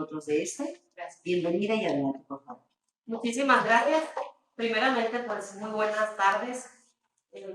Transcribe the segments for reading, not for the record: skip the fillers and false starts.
nosotros de este. Gracias. Bienvenida y adelante, por favor. Muchísimas gracias. Primeramente, pues muy buenas tardes.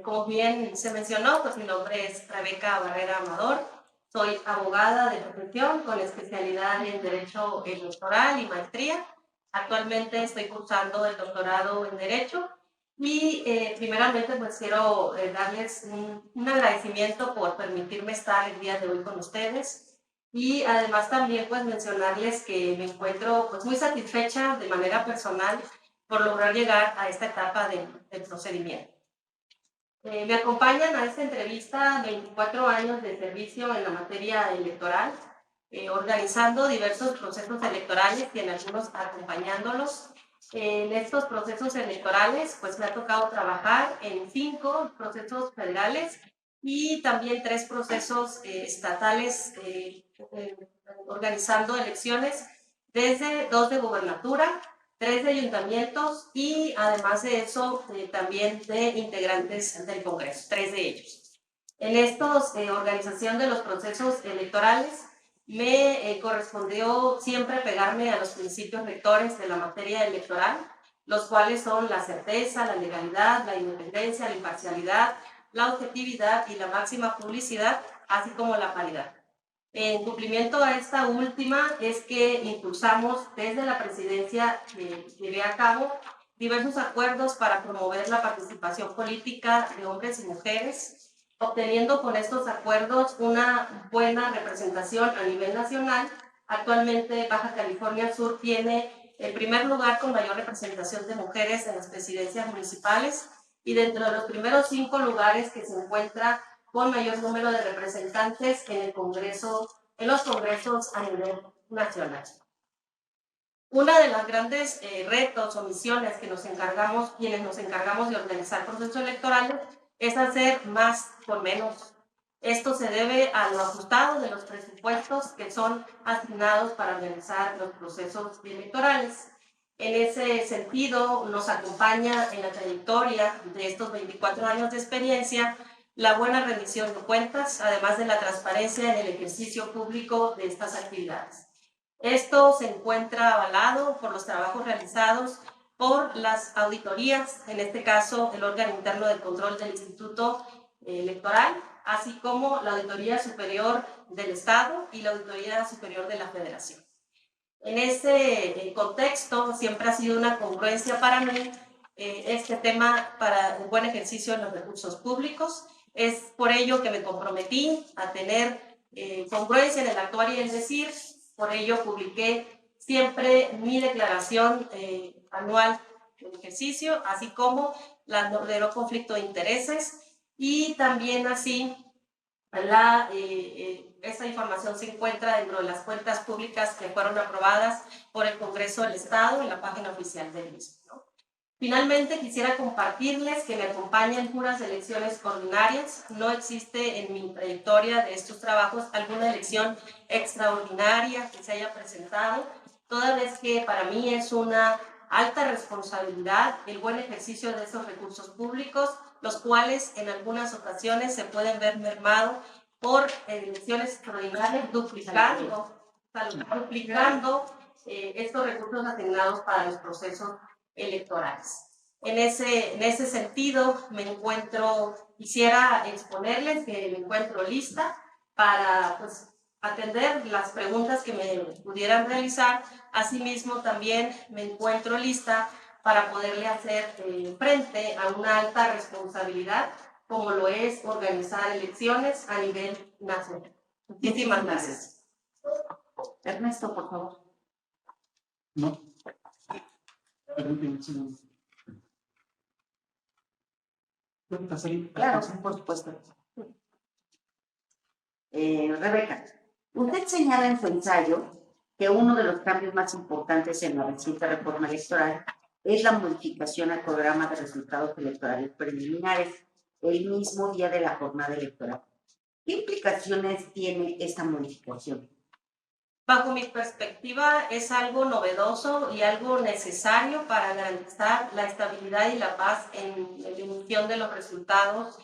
Como bien se mencionó, pues mi nombre es Rebeca Barrera Amador. Soy abogada de profesión con especialidad en Derecho Electoral y maestría. Actualmente estoy cursando el doctorado en Derecho y primeramente pues quiero darles un agradecimiento por permitirme estar el día de hoy con ustedes y además también pues mencionarles que me encuentro pues muy satisfecha de manera personal por lograr llegar a esta etapa del procedimiento. Me acompañan a esta entrevista 24 años de servicio en la materia electoral, organizando diversos procesos electorales y en algunos acompañándolos. En estos procesos electorales, pues me ha tocado trabajar en 5 procesos federales y también 3 procesos estatales, organizando elecciones desde 2 de gobernatura, 3 de ayuntamientos y además de eso también de integrantes del Congreso, 3 de ellos. En esta organización de los procesos electorales me correspondió siempre pegarme a los principios rectores de la materia electoral, los cuales son la certeza, la legalidad, la independencia, la imparcialidad, la objetividad y la máxima publicidad, así como la paridad. En cumplimiento a esta última es que impulsamos desde la presidencia que llevé a cabo diversos acuerdos para promover la participación política de hombres y mujeres, obteniendo con estos acuerdos una buena representación a nivel nacional. Actualmente Baja California Sur tiene el primer lugar con mayor representación de mujeres en las presidencias municipales y dentro de los primeros 5 lugares que se encuentra con mayor número de representantes en el Congreso, en los congresos a nivel nacional. Una de las grandes retos o misiones que quienes nos encargamos de organizar procesos electorales, es hacer más con menos. Esto se debe a lo ajustado de los presupuestos que son asignados para organizar los procesos electorales. En ese sentido, nos acompaña en la trayectoria de estos 24 años de experiencia la buena rendición de cuentas, además de la transparencia en el ejercicio público de estas actividades. Esto se encuentra avalado por los trabajos realizados por las auditorías, en este caso el órgano interno de control del Instituto Electoral, así como la Auditoría Superior del Estado y la Auditoría Superior de la Federación. En este contexto siempre ha sido una congruencia para mí este tema para el buen ejercicio de los recursos públicos. Es por ello que me comprometí a tener congruencia en el actuar y el decir. Por ello publiqué siempre mi declaración anual de ejercicio, así como la de no conflicto de intereses, y también así esta información se encuentra dentro de las cuentas públicas que fueron aprobadas por el Congreso del Estado en la página oficial del mismo, ¿no? Finalmente, quisiera compartirles que me acompaña en puras elecciones ordinarias. No existe en mi trayectoria de estos trabajos alguna elección extraordinaria que se haya presentado, toda vez que para mí es una alta responsabilidad el buen ejercicio de estos recursos públicos, los cuales en algunas ocasiones se pueden ver mermados por elecciones extraordinarias, duplicando estos recursos asignados para los procesos electorales. En ese sentido, quisiera exponerles que me encuentro lista para atender las preguntas que me pudieran realizar. Asimismo, también me encuentro lista para poderle hacer frente a una alta responsabilidad, como lo es organizar elecciones a nivel nacional. Muchísimas gracias. Ernesto, por favor. No. Claro, por supuesto. Rebeca, usted señala en su ensayo que uno de los cambios más importantes en la reciente reforma electoral es la modificación al programa de resultados electorales preliminares el mismo día de la jornada electoral. ¿Qué implicaciones tiene esta modificación? Bajo mi perspectiva, es algo novedoso y algo necesario para garantizar la estabilidad y la paz en la emisión de los resultados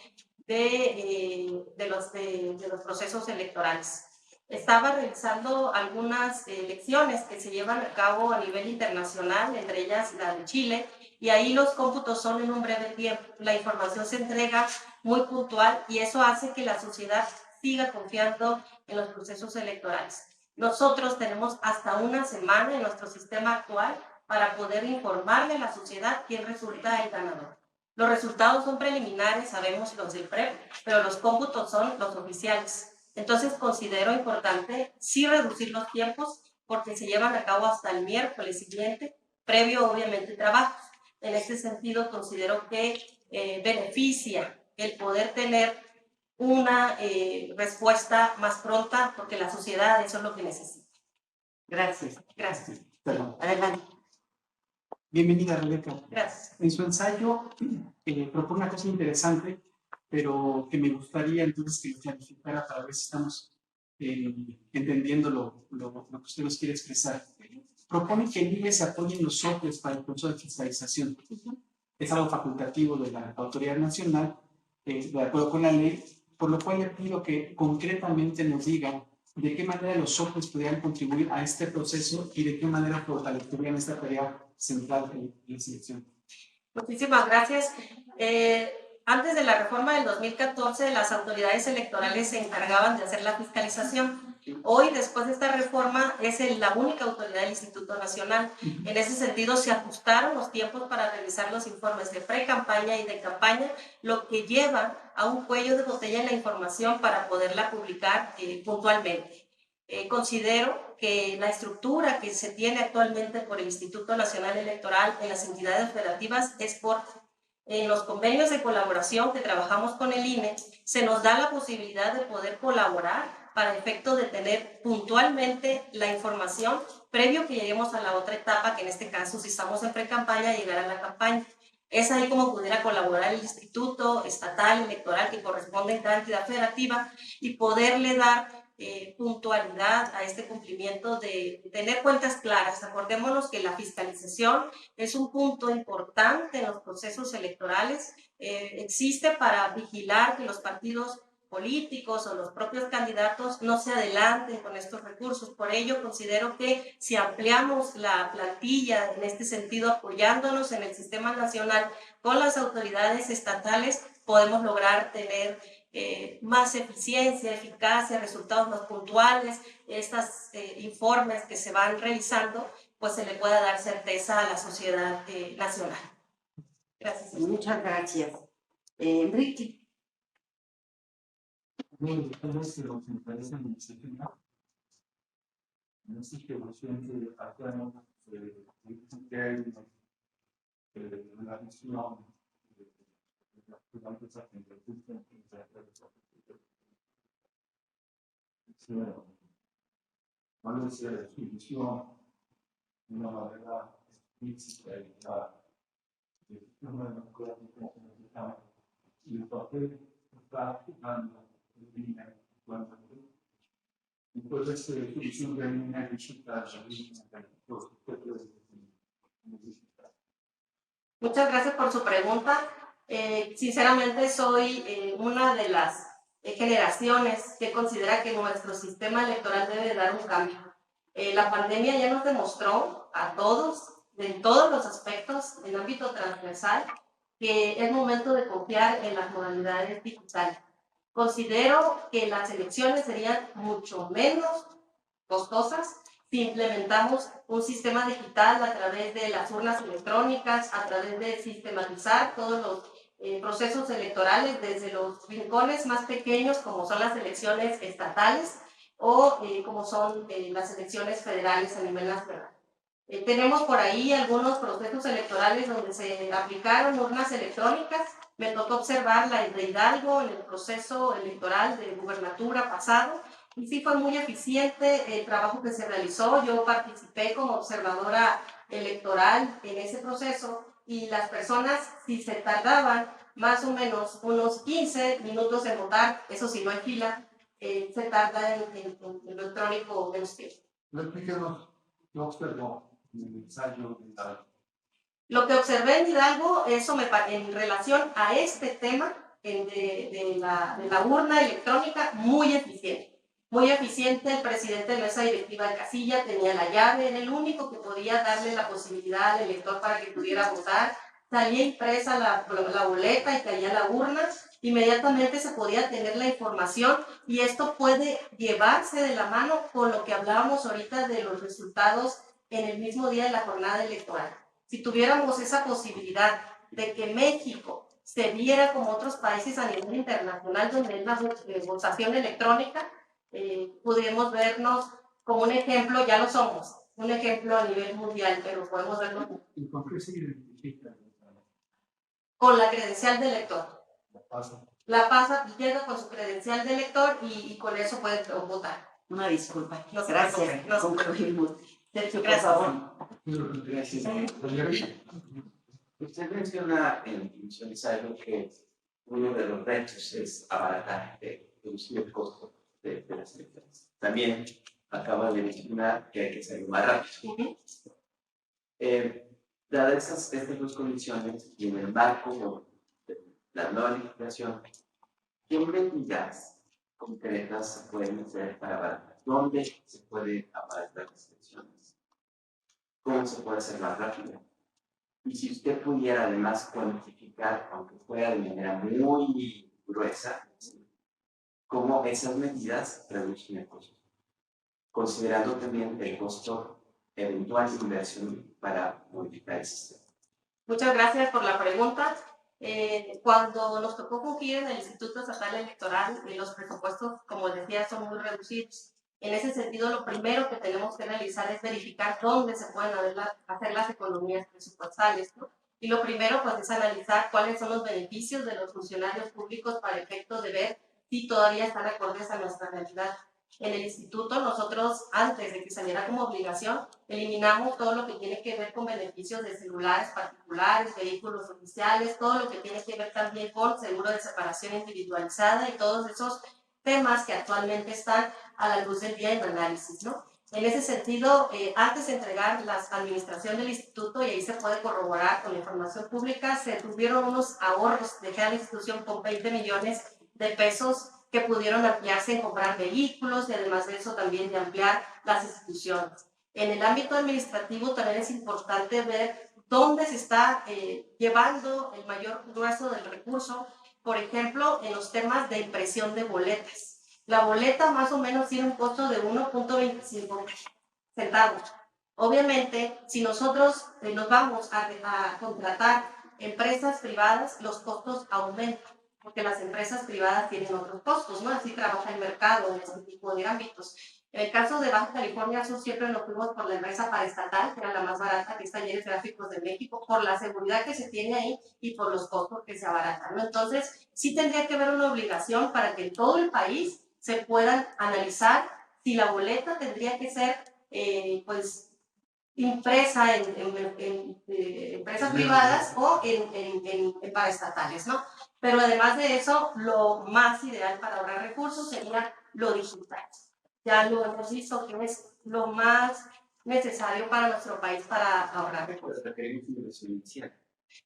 de los procesos electorales. Estaba realizando algunas elecciones que se llevan a cabo a nivel internacional, entre ellas la de Chile, y ahí los cómputos son en un breve tiempo. La información se entrega muy puntual y eso hace que la sociedad siga confiando en los procesos electorales. Nosotros tenemos hasta una semana en nuestro sistema actual para poder informarle a la sociedad quién resulta el ganador. Los resultados son preliminares, sabemos los del PREP, pero los cómputos son los oficiales. Entonces considero importante sí reducir los tiempos porque se llevan a cabo hasta el miércoles siguiente, previo obviamente trabajos. En este sentido considero que beneficia el poder tener una respuesta más pronta porque la sociedad eso es lo que necesita. Gracias. Gracias. Perdón. Adelante. Bienvenida, Rebeca. Gracias. En su ensayo propone una cosa interesante, pero que me gustaría entonces que lo clarificara para ver si estamos entendiendo lo que usted nos quiere expresar. Propone que el INE se apoye en los softwares para el proceso de fiscalización. Es algo facultativo de la Autoridad Nacional, de acuerdo con la ley, por lo cual le pido que concretamente nos diga de qué manera los softwares podrían contribuir a este proceso y de qué manera fortalecerían esta tarea central en la selección. Muchísimas gracias. Antes de la reforma del 2014, las autoridades electorales se encargaban de hacer la fiscalización. Hoy, después de esta reforma, es la única autoridad del Instituto Nacional. En ese sentido, se ajustaron los tiempos para realizar los informes de pre-campaña y de campaña, lo que lleva a un cuello de botella en la información para poderla publicar puntualmente. Considero que la estructura que se tiene actualmente por el Instituto Nacional Electoral en las entidades federativas es por en los convenios de colaboración que trabajamos con el INE, se nos da la posibilidad de poder colaborar para efecto de tener puntualmente la información previo que lleguemos a la otra etapa, que en este caso, si estamos en pre-campaña, llegar a la campaña. Es ahí como pudiera colaborar el Instituto Estatal Electoral que corresponde a cada entidad federativa y poderle dar puntualidad a este cumplimiento de tener cuentas claras. Acordémonos que la fiscalización es un punto importante en los procesos electorales. Existe para vigilar que los partidos políticos o los propios candidatos no se adelanten con estos recursos. Por ello, considero que si ampliamos la plantilla en este sentido, apoyándonos en el sistema nacional con las autoridades estatales, podemos lograr tener más eficiencia, eficacia, resultados más puntuales. Estos informes que se van realizando, pues se le pueda dar certeza a la sociedad nacional. Gracias. Muchas gracias. Enrique. Bueno, es que lo que me parece en el sistema, en esta situación que actuamos, que hay una visión de la empresa que cuál es la definición de una manera explícita y clara de una democrática y el papel que está jugando en línea cuando y pues esta definición de línea digital Muchas gracias por su pregunta. Sinceramente soy una de las generaciones que considera que nuestro sistema electoral debe dar un cambio. La pandemia ya nos demostró a todos, en todos los aspectos, en ámbito transversal, que es momento de confiar en las modalidades digitales. Considero que las elecciones serían mucho menos costosas si implementamos un sistema digital a través de las urnas electrónicas, a través de sistematizar todos los procesos electorales desde los rincones más pequeños como son las elecciones estatales o como son las elecciones federales a nivel nacional. Tenemos por ahí algunos procesos electorales donde se aplicaron urnas electrónicas. Me tocó observar la de Hidalgo en el proceso electoral de gubernatura pasado y sí fue muy eficiente el trabajo que se realizó. Yo participé como observadora electoral en ese proceso y las personas, si se tardaban más o menos unos 15 minutos en votar, eso sí, no hay fila, se tarda en electrónico menos tiempo. Explíquenos qué observó en el ensayo de Hidalgo. Lo que observé en Hidalgo, eso en relación a este tema de la urna electrónica, muy eficiente. muy eficiente. El presidente de la mesa directiva de casilla tenía la llave, era el único que podía darle la posibilidad al elector para que pudiera votar. Salía impresa la boleta y caía la urna, inmediatamente se podía tener la información, y esto puede llevarse de la mano con lo que hablábamos ahorita de los resultados en el mismo día de la jornada electoral. Si tuviéramos esa posibilidad de que México se viera como otros países a nivel internacional donde es la votación electrónica, pudiéramos vernos como un ejemplo, ya lo somos, un ejemplo a nivel mundial, pero podemos verlo ¿Con qué se identifica? con la credencial del elector. Paso. La pasa, llega con su credencial de elector y con eso puede votar. Una disculpa. No se Gracias. preocupe, no se Concluimos. Sergio, por Gracias. favor. Gracias. Usted menciona en Emisiones algo que uno de los retos es abaratar, reducir el costo de las elecciones. También acaba de mencionar que hay que hacerlo más rápido. Dadas estas dos condiciones y en el marco de la nueva legislación, ¿qué medidas concretas se pueden hacer para abaratar? ¿Dónde se puede abaratar las elecciones? ¿Cómo se puede hacer más rápido? Y si usted pudiera además cuantificar, aunque fuera de manera muy gruesa, cómo esas medidas reducen el costo, considerando también el costo eventual de inversión para modificar el sistema. Muchas gracias por la pregunta. Cuando nos tocó fungir en el Instituto Estatal Electoral, los presupuestos, como decía, son muy reducidos. En ese sentido, lo primero que tenemos que realizar es verificar dónde se pueden hacer las economías presupuestales, ¿no? Y lo primero, pues, es analizar cuáles son los beneficios de los funcionarios públicos para efecto de ver si todavía están acordes a nuestra realidad. En el instituto, nosotros, antes de que saliera como obligación, eliminamos todo lo que tiene que ver con beneficios de celulares particulares, vehículos oficiales, todo lo que tiene que ver también con seguro de separación individualizada y todos esos temas que actualmente están a la luz del día en análisis, ¿no? En ese sentido, antes de entregar la administración del instituto, y ahí se puede corroborar con la información pública, se tuvieron unos ahorros de cada institución con 20 millones de pesos que pudieron ampliarse en comprar vehículos y además de eso también de ampliar las instituciones. En el ámbito administrativo también es importante ver dónde se está llevando el mayor grueso del recurso, por ejemplo, en los temas de impresión de boletas. La boleta más o menos tiene un costo de 1.25 centavos. Obviamente, si nosotros nos vamos a contratar empresas privadas, los costos aumentan, porque las empresas privadas tienen otros costos, ¿no? Así trabaja el mercado en este tipo de ámbitos. En el caso de Baja California Sur, siempre nos fuimos por la empresa paraestatal, que era la más barata, que es Talleres Gráficos de México, por la seguridad que se tiene ahí y por los costos que se abaratan, ¿no? Entonces, sí tendría que haber una obligación para que en todo el país se puedan analizar si la boleta tendría que ser, pues, impresa en empresas privadas o en paraestatales, ¿no? Pero además de eso, lo más ideal para ahorrar recursos sería lo digital. Ya lo hemos visto que es lo más necesario para nuestro país para ahorrar recursos. Pues requerimos inversión inicial.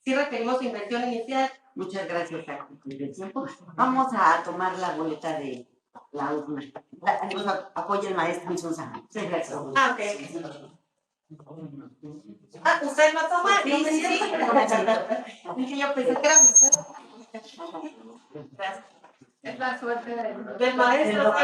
Sí requerimos inversión inicial. Muchas gracias, a cumplir el tiempo. Vamos a tomar la boleta de la urna. Nos apoya el maestro Insunza. Muchas gracias. Ah, ok. Ah, ¿usted lo toma? Sí, No me sí, siento. Dije yo, pensé que era mi suerte. Gracias. Es la suerte del maestro.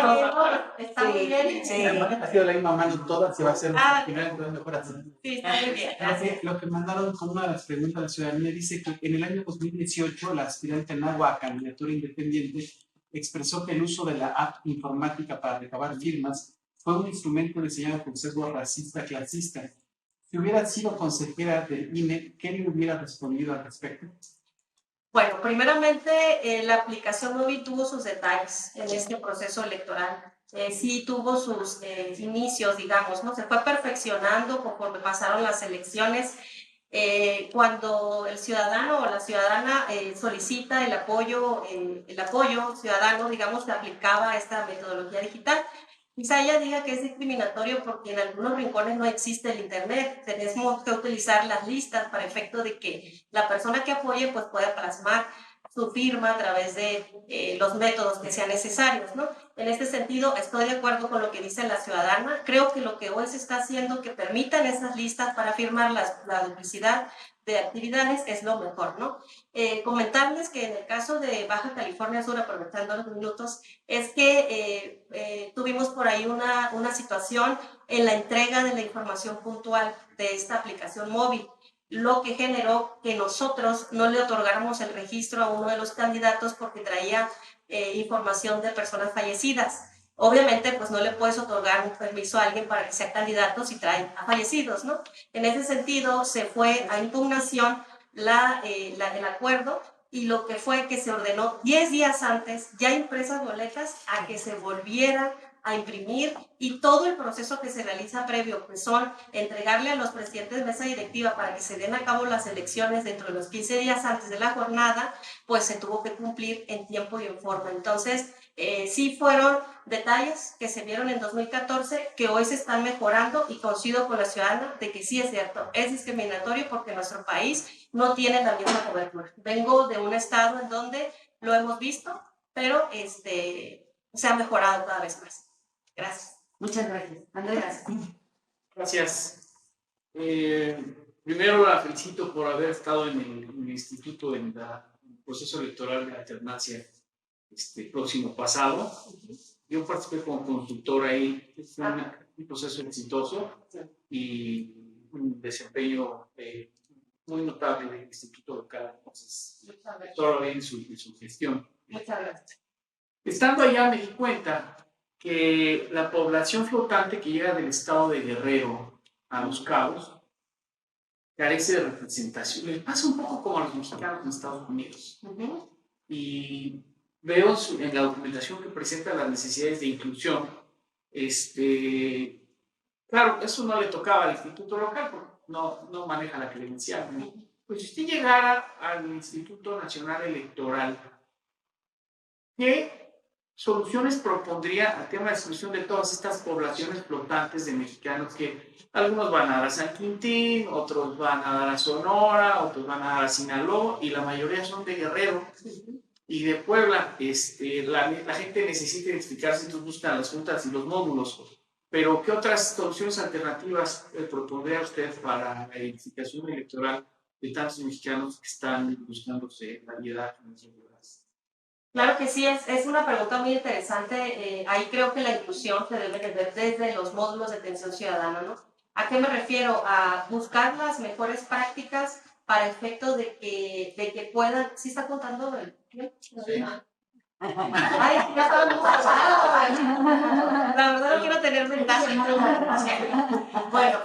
Está muy bien. Sí. Ha sido la misma mano todas, se va a hacer al final, entonces mejor así. Sí, está muy bien. Gracias. Lo que mandaron con una de las preguntas de la ciudadanía dice que en el año 2018 la aspirante Nahua a candidatura independiente expresó que el uso de la app informática para recabar firmas fue un instrumento diseñado con sesgo racista clasista. Si hubiera sido consejera del INE, ¿qué le hubiera respondido al respecto? Bueno, primeramente la aplicación móvil tuvo sus detalles en este proceso electoral. Sí tuvo sus inicios, digamos, ¿no? Se fue perfeccionando conforme pasaron las elecciones. Cuando el ciudadano o la ciudadana solicita el apoyo ciudadano, digamos, se aplicaba esta metodología digital. Quizá ella diga que es discriminatorio porque en algunos rincones no existe el internet. Tenemos que utilizar las listas para efecto de que la persona que apoye pues pueda plasmar su firma a través de los métodos que sean necesarios, ¿no? En este sentido, estoy de acuerdo con lo que dice la ciudadana. Creo que lo que hoy se está haciendo, que permitan esas listas para firmar la duplicidad de actividades, es lo mejor, ¿no? Comentarles que en el caso de Baja California Sur, aprovechando los minutos, es que tuvimos por ahí una situación en la entrega de la información puntual de esta aplicación móvil, lo que generó que nosotros no le otorgáramos el registro a uno de los candidatos porque traía información de personas fallecidas. Obviamente, pues no le puedes otorgar un permiso a alguien para que sea candidato si trae a fallecidos, ¿no? En ese sentido, se fue a impugnación el acuerdo, y lo que fue que se ordenó 10 días antes, ya impresas boletas, a que se volviera a imprimir, y todo el proceso que se realiza previo, que son entregarle a los presidentes de mesa directiva para que se den a cabo las elecciones dentro de los 15 días antes de la jornada, pues se tuvo que cumplir en tiempo y en forma. Entonces, sí fueron detalles que se vieron en 2014 que hoy se están mejorando, y coincido con la ciudadana de que sí es cierto, es discriminatorio porque nuestro país no tiene la misma cobertura. Vengo de un estado en donde lo hemos visto, pero se ha mejorado cada vez más. Gracias. Muchas gracias. Andrés. Gracias. Primero la felicito por haber estado en el instituto en el proceso electoral de alternancia próximo pasado. Yo participé como consultor ahí, fue un proceso exitoso y un desempeño muy notable del instituto local. Entonces, todo bien en su gestión. Muchas gracias. Estando allá me di cuenta que la población flotante que llega del estado de Guerrero a Los Cabos carece de representación. Les pasa un poco como a los mexicanos en Estados Unidos. Y veo en la documentación que presenta las necesidades de inclusión. Claro, eso no le tocaba al instituto local porque no maneja la credencial, ¿no? Pues si usted llegara al Instituto Nacional Electoral, ¿qué soluciones propondría al tema de exclusión de todas estas poblaciones flotantes de mexicanos que algunos van a dar a San Quintín, otros van a dar a Sonora, otros van a dar a Sinaloa, y la mayoría son de Guerrero y de Puebla? La gente necesita identificarse, entonces buscan las juntas y los módulos. Pero, ¿qué otras soluciones alternativas propondría usted para la identificación electoral de tantos mexicanos que están buscándose variedad en las ciudades? Claro que sí, es una pregunta muy interesante. Ahí creo que la inclusión se debe de ver desde los módulos de atención ciudadana, ¿no? ¿A qué me refiero? A buscar las mejores prácticas para efecto de que puedan... ¿Sí está contando el tiempo? Sí. Ay, ya estaba muy pasado. La verdad no quiero tener ventaja. Bueno,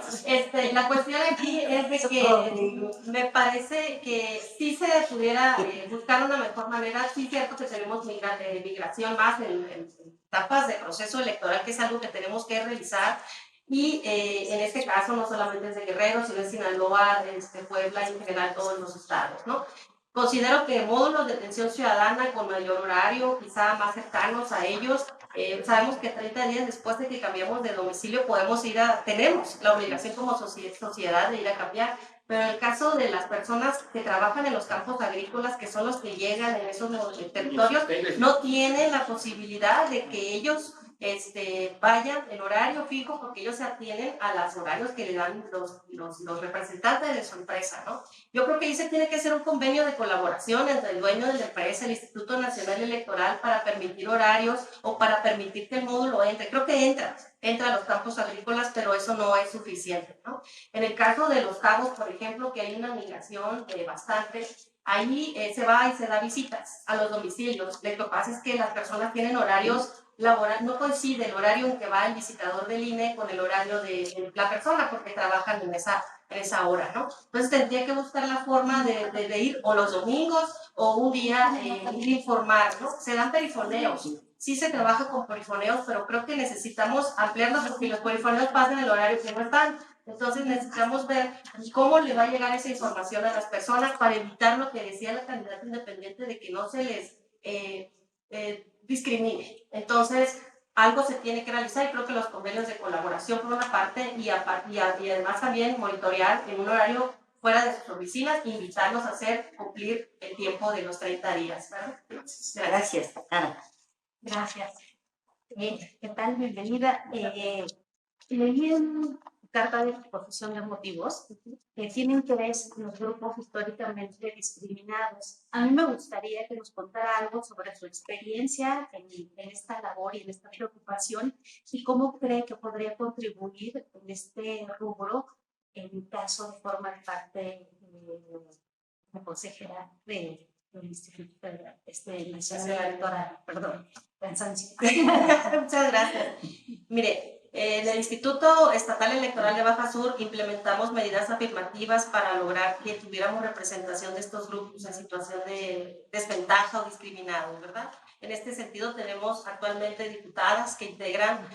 la cuestión aquí es de que me parece que sí se pudiera buscar una mejor manera. Sí es cierto que tenemos migración más en etapas de proceso electoral, que es algo que tenemos que revisar. Y en este caso no solamente es de Guerrero, sino en Sinaloa, Puebla y en general todos los estados, ¿no? Considero que módulos de atención ciudadana con mayor horario, quizá más cercanos a ellos. Sabemos que 30 días después de que cambiamos de domicilio tenemos la obligación como sociedad de ir a cambiar. Pero en el caso de las personas que trabajan en los campos agrícolas, que son los que llegan en esos territorios, no tienen la posibilidad de que ellos vayan en horario fijo, porque ellos se atienen a los horarios que le dan los representantes de su empresa, ¿no? Yo creo que ahí se tiene que hacer un convenio de colaboración entre el dueño de la empresa, el Instituto Nacional Electoral, para permitir horarios o para permitir que el módulo entre. Creo que entra a los campos agrícolas, pero eso no es suficiente, ¿no? En el caso de Los Cabos, por ejemplo, que hay una migración bastante, ahí se va y se da visitas a los domicilios. Lo que pasa es que las personas tienen horarios laboral, no coincide el horario en que va el visitador del INE con el horario de la persona, porque trabajan en esa hora, ¿no? Entonces tendría que buscar la forma de ir o los domingos o un día ir a informar, ¿no? Se dan perifoneos, sí se trabaja con perifoneos, pero creo que necesitamos ampliarlos porque los perifoneos pasan el horario que no están. Entonces necesitamos ver cómo le va a llegar esa información a las personas para evitar lo que decía la candidata independiente, de que no se les discrimine. Entonces, algo se tiene que realizar, y creo que los convenios de colaboración por una parte y además también monitorear en un horario fuera de sus oficinas, invitarlos a hacer cumplir el tiempo de los 30 días, ¿verdad? Gracias, Ana. Gracias. ¿Qué tal? Bienvenida. Leí en carta de exposición de motivos que tiene interés en los grupos históricamente discriminados. A mí me gustaría que nos contara algo sobre su experiencia en esta labor y en esta preocupación y cómo cree que podría contribuir en este rubro en caso de formar parte como consejera del Instituto Nacional Electoral. Perdón, cansancio. Muchas gracias. Mire, en el Instituto Estatal Electoral de Baja Sur implementamos medidas afirmativas para lograr que tuviéramos representación de estos grupos en situación de desventaja o discriminados, ¿verdad? En este sentido tenemos actualmente diputadas que integran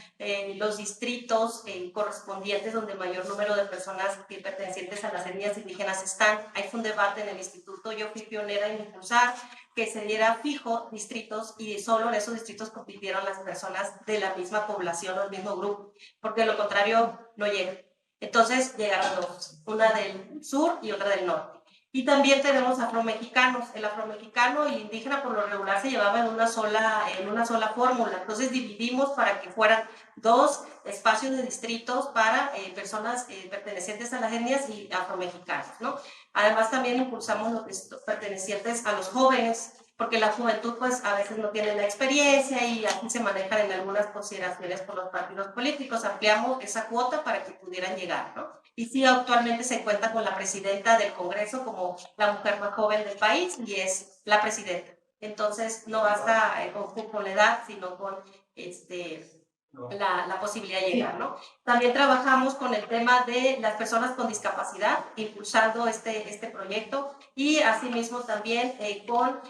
los distritos correspondientes donde mayor número de personas pertenecientes a las etnias indígenas están. Hay un debate en el instituto, yo fui pionera en impulsar que se diera fijo distritos y solo en esos distritos compitieron las personas de la misma población o del mismo grupo, porque de lo contrario no llegan. Entonces llegaron dos, una del sur y otra del norte. Y también tenemos afromexicanos. El afromexicano y el indígena por lo regular se llevaban en una sola fórmula. Entonces dividimos para que fueran dos espacios de distritos para personas pertenecientes a las etnias y afromexicanos, ¿no? Además también impulsamos los pertenecientes a los jóvenes, porque la juventud pues a veces no tiene la experiencia y aquí se manejan en algunas consideraciones por los partidos políticos. Ampliamos esa cuota para que pudieran llegar, ¿no? Y sí, actualmente se cuenta con la presidenta del Congreso como la mujer más joven del país y es la presidenta. Entonces no basta con la edad, sino con la posibilidad de llegar, ¿no? También trabajamos con el tema de las personas con discapacidad, impulsando este proyecto y asimismo también con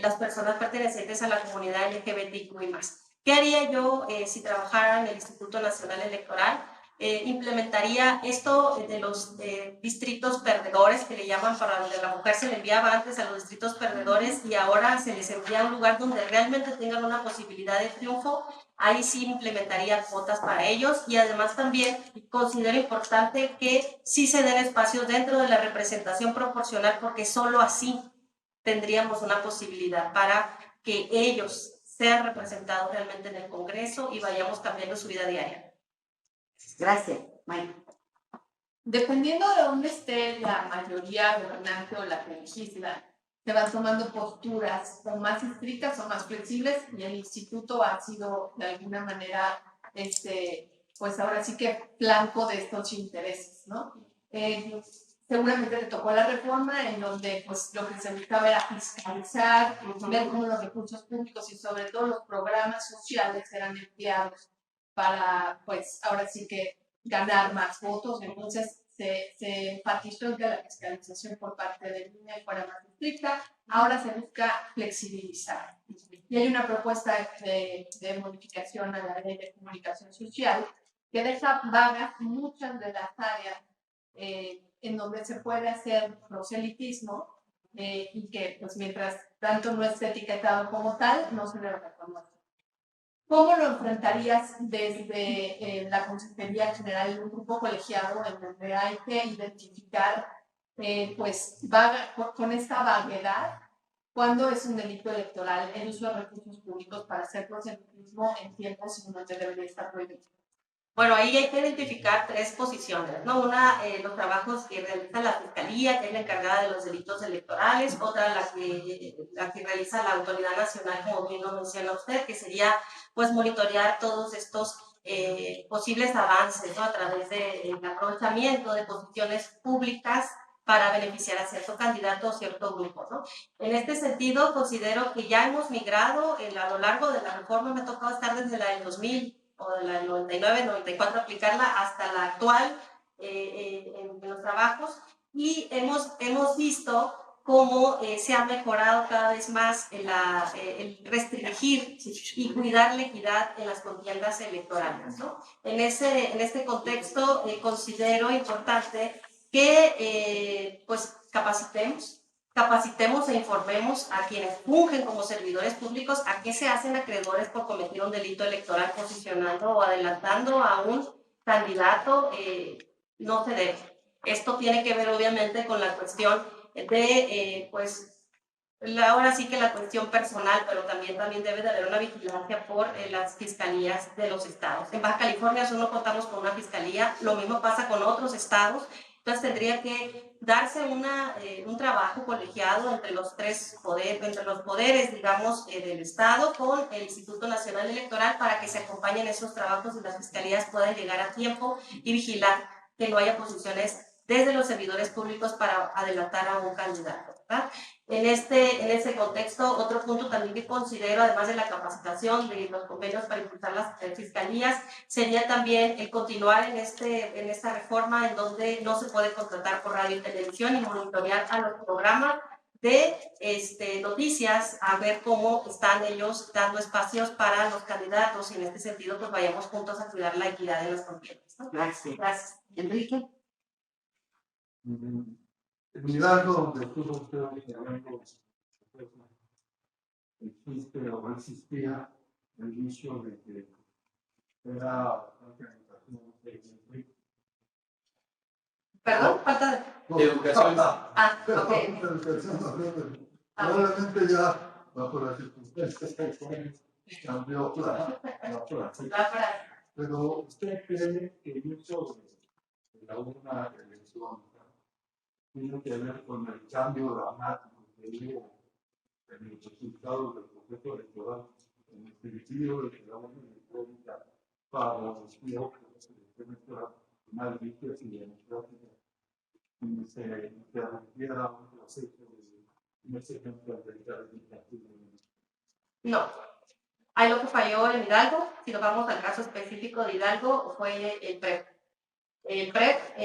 las personas pertenecientes a la comunidad LGBTQI+. ¿Qué haría yo si trabajara en el Instituto Nacional Electoral? Implementaría esto de los distritos perdedores, que le llaman, para donde la mujer se le enviaba antes a los distritos perdedores y ahora se les envía a un lugar donde realmente tengan una posibilidad de triunfo. Ahí sí implementaría cuotas para ellos y además también considero importante que sí se den espacios dentro de la representación proporcional, porque solo así tendríamos una posibilidad para que ellos sean representados realmente en el Congreso y vayamos cambiando su vida diaria. Gracias, Mike. Dependiendo de dónde esté la mayoría gobernante o la que legisla, se van tomando posturas o más estrictas o más flexibles y el instituto ha sido de alguna manera, pues ahora sí que blanco de estos intereses, ¿no? Seguramente le tocó la reforma en donde pues lo que se buscaba era fiscalizar, ver cómo los recursos públicos y sobre todo los programas sociales eran empleados para, pues, ahora sí que ganar más votos. Entonces, se enfatizó en que la fiscalización por parte del INE fuera más estricta. Ahora se busca flexibilizar. Y hay una propuesta de modificación a la Ley de Comunicación Social que deja vagas muchas de las áreas en donde se puede hacer proselitismo y que, pues, mientras tanto no esté etiquetado como tal, no se le reconoce. ¿Cómo lo enfrentarías desde la Consejería General de un grupo colegiado en donde hay que identificar, pues, con esta vaguedad, cuándo es un delito electoral el uso de recursos públicos para hacer proselitismo en tiempos en donde debería estar prohibido? Bueno, ahí hay que identificar tres posiciones, ¿no? Una, los trabajos que realiza la Fiscalía, que es la encargada de los delitos electorales. Otra, la que realiza la Autoridad Nacional, como bien lo menciona usted, que sería, pues, monitorear todos estos posibles avances, ¿no? A través del aprovechamiento de posiciones públicas para beneficiar a cierto candidato o cierto grupo, ¿no? En este sentido, considero que ya hemos migrado a lo largo de la reforma. Me ha tocado estar desde la del 2000 o de la del 99, 94, aplicarla hasta la actual en los trabajos, y hemos visto cómo se ha mejorado cada vez más el restringir y cuidar la equidad en las contiendas electorales, ¿no? En este contexto considero importante que pues capacitemos e informemos a quienes fungen como servidores públicos a qué se hacen acreedores por cometer un delito electoral posicionando o adelantando a un candidato. No se debe. Esto tiene que ver obviamente con la cuestión de, ahora sí que la cuestión personal, pero también debe de haber una vigilancia por las fiscalías de los estados. En Baja California Sur no contamos con una fiscalía, lo mismo pasa con otros estados, entonces tendría que darse un trabajo colegiado entre los poderes, digamos, del estado con el Instituto Nacional Electoral para que se acompañen esos trabajos y las fiscalías puedan llegar a tiempo y vigilar que no haya posiciones desde los servidores públicos para adelantar a un candidato, ¿verdad? En ese contexto, otro punto también que considero, además de la capacitación de los convenios para impulsar las fiscalías, sería también el continuar en esta reforma en donde no se puede contratar por radio y televisión y monitorear a los programas de noticias, a ver cómo están ellos dando espacios para los candidatos y en este sentido pues vayamos juntos a cuidar la equidad en las contiendas, ¿no? Gracias. Gracias. Enrique. En Hidalgo, donde estuvo usted hablando, existe o existía el inicio de que era una organización de Perdón, falta de educación. ok. Probablemente ya, bajo las circunstancias actuales, cambió la frase. Pero usted cree que el uso de la urna electrónica tiene que ver con el cambio dramático que hubo en los resultados del proceso electoral, en el sentido de que la urna electrónica favoreció que las elecciones fueran más limpias y democráticas y se refiera a un proceso de no sé qué No. Ahí lo que falló en Hidalgo, si nos vamos al caso específico de Hidalgo, fue el PREP. El PREP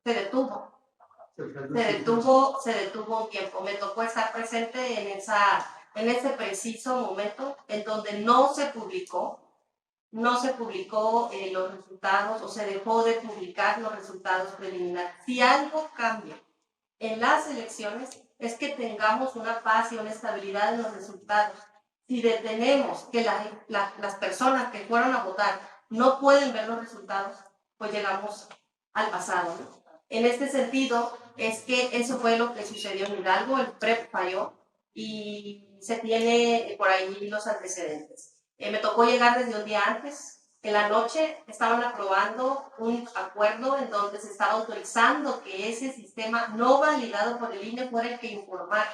se detuvo un tiempo. Me tocó estar presente en ese preciso momento en donde no se publicó los resultados o se dejó de publicar los resultados preliminares. Si algo cambia en las elecciones es que tengamos una paz y una estabilidad en los resultados. Si detenemos que las personas que fueron a votar no pueden ver los resultados, pues llegamos al pasado, ¿no? En este sentido, es que eso fue lo que sucedió en Hidalgo, el PREP falló y se tiene por ahí los antecedentes. Me tocó llegar desde un día antes. En la noche estaban aprobando un acuerdo en donde se estaba autorizando que ese sistema no validado por el INE fuera el que informara.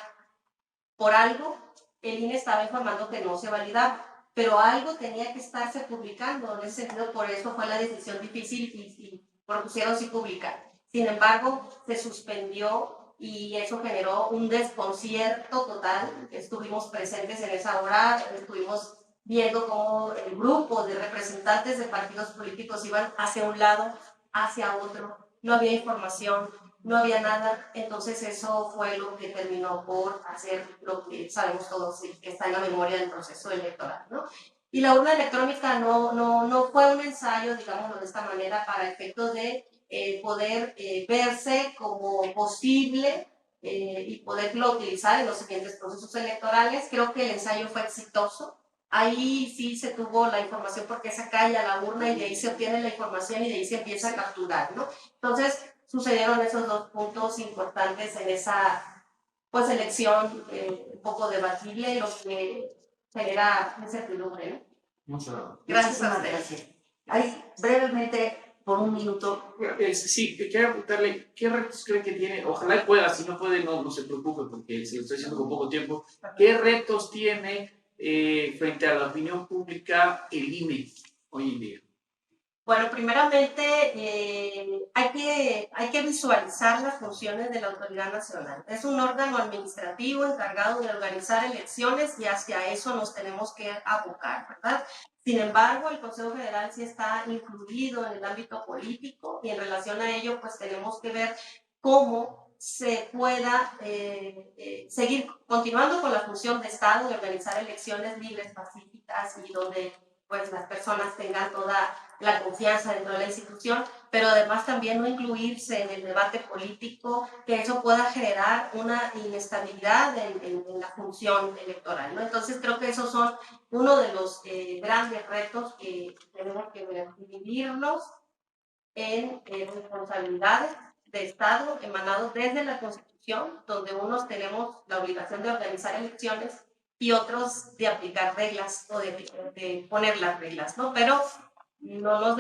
Por algo, el INE estaba informando que no se validaba, pero algo tenía que estarse publicando. En ese sentido, por eso fue la decisión difícil y propusieron sí publicar. Sin embargo, se suspendió y eso generó un desconcierto total. Estuvimos presentes en esa hora, estuvimos viendo cómo el grupo de representantes de partidos políticos iban hacia un lado, hacia otro, no había información, no había nada, entonces eso fue lo que terminó por hacer lo que sabemos todos que está en la memoria del proceso electoral, ¿no? Y la urna electrónica no fue un ensayo, digámoslo de esta manera, para efectos de poder verse como posible y poderlo utilizar en los siguientes procesos electorales. Creo que el ensayo fue exitoso. Ahí sí se tuvo la información porque se cae a la urna y de ahí se obtiene la información y de ahí se empieza a capturar, ¿no? Entonces sucedieron esos dos puntos importantes en esa pues elección un poco debatible, lo que genera incertidumbre, ¿no? Muchas Gracias a ustedes. Gracias. Ahí, brevemente, por un minuto. Sí, quiero preguntarle, ¿qué retos cree que tiene? Ojalá pueda, si no puede, no se preocupe, porque se lo estoy haciendo con poco tiempo. ¿Qué retos tiene frente a la opinión pública el INE hoy en día? Bueno, primeramente hay que visualizar las funciones de la Autoridad Nacional. Es un órgano administrativo encargado de organizar elecciones y hacia eso nos tenemos que abocar, ¿verdad? Sin embargo, el Consejo Federal sí está incluido en el ámbito político y en relación a ello, pues tenemos que ver cómo se pueda seguir continuando con la función de Estado de organizar elecciones libres, pacíficas y donde pues las personas tengan toda la confianza dentro de la institución, pero además también no incluirse en el debate político, que eso pueda generar una inestabilidad en la función electoral, ¿no? Entonces creo que esos son uno de los grandes retos que tenemos que dividirnos en responsabilidades de Estado emanados desde la Constitución, donde unos tenemos la obligación de organizar elecciones y otros de aplicar reglas o de poner las reglas, ¿no? Pero no nos